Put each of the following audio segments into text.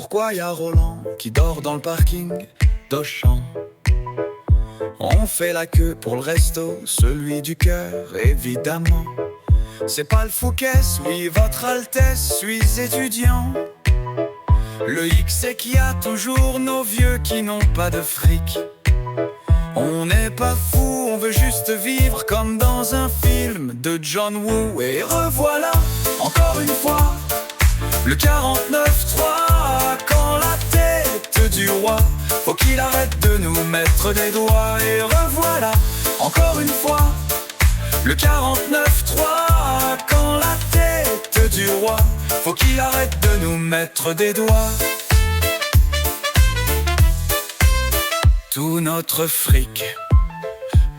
pourquoi y a Roland qui dort dans le parking d'Auchan. On fait la queue pour le resto, celui du cœur évidemment. C'est pas le Fouquet, oui votre Altesse, suis étudiant. Le hic c'est qu'il y a toujours nos vieux qui n'ont pas de fric. On n'est pas fou, on veut juste vivre comme dans un film de John Woo. Et revoilà, encore une fois, le 49-3. Quand la tête du roi, faut qu'il arrête de nous mettre des doigts. Et revoilà, encore une fois, le 49-3. Quand la tête du roi, faut qu'il arrête de nous mettre des doigts. Tout notre fric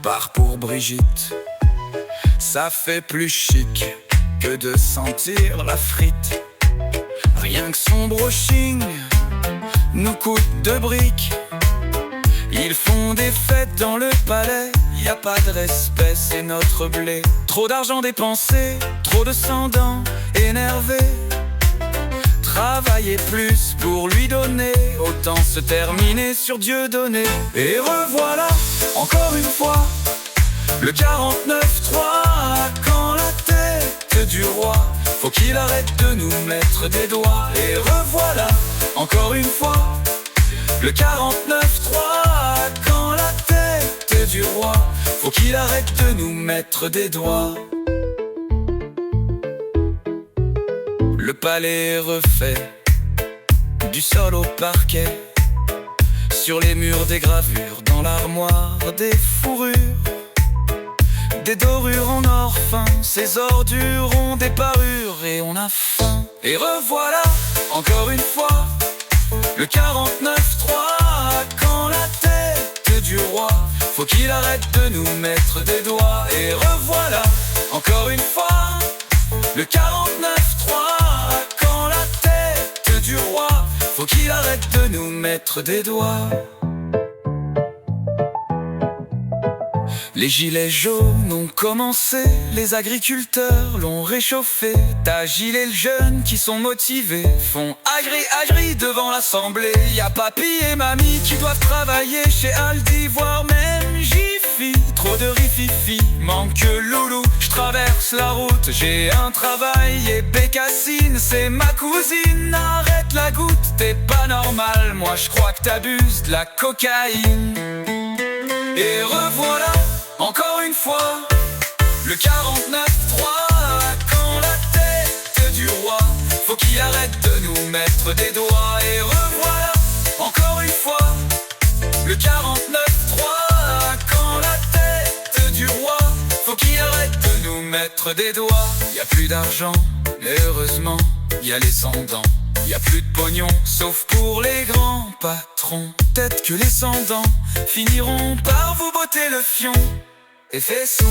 part pour Brigitte. Ça fait plus chic que de sentir la frite. Rien que son brushing nous coûte 2 briques. Ils font des fêtes dans le palais, y a pas de respect, c'est notre blé. Trop d'argent dépensé, trop de sang-dents énervé. Travailler plus pour lui donner, autant se terminer sur Dieu donné. Et revoilà, encore une fois, le 49-3. Quand la tête du roi, faut qu'il arrête de nous mettre des doigts. Et revoilà, encore une fois, le 49-3. Quand la tête du roi, faut qu'il arrête de nous mettre des doigts. Le palais est refait, du sol au parquet. Sur les murs des gravures, dans l'armoire des fourrures. Des dorures en or fin, ces ordures ont des parures et on a faim. Et revoilà, encore une fois, le 49-3. Quand la tête du roi, faut qu'il arrête de nous mettre des doigts. Et revoilà, encore une fois, le 49-3. Quand la tête du roi, faut qu'il arrête de nous mettre des doigts. Les gilets jaunes ont commencé, les agriculteurs l'ont réchauffé. T'as Gilles et le jeune qui sont motivés, font agri devant l'assemblée. Y'a papy et mamie qui doivent travailler chez Aldi, voire même Jiffy. Trop de rififi, manque loulou. J'traverse la route, j'ai un travail et Bécassine, c'est ma cousine. Arrête la goutte, t'es pas normal, moi j'crois que t'abuses de la cocaïne. Et revoilà, encore une fois, le 49-3. Quand la tête du roi, faut qu'il arrête de nous mettre des doigts. Et revoilà, encore une fois, le 49-3. Quand la tête du roi, faut qu'il arrête de nous mettre des doigts. Y a plus d'argent, mais heureusement, y a les sans-dents. Y a plus de pognon, sauf pour les grands patrons. Peut-être que les sans-dents finiront par vous botter le fion. Et fais son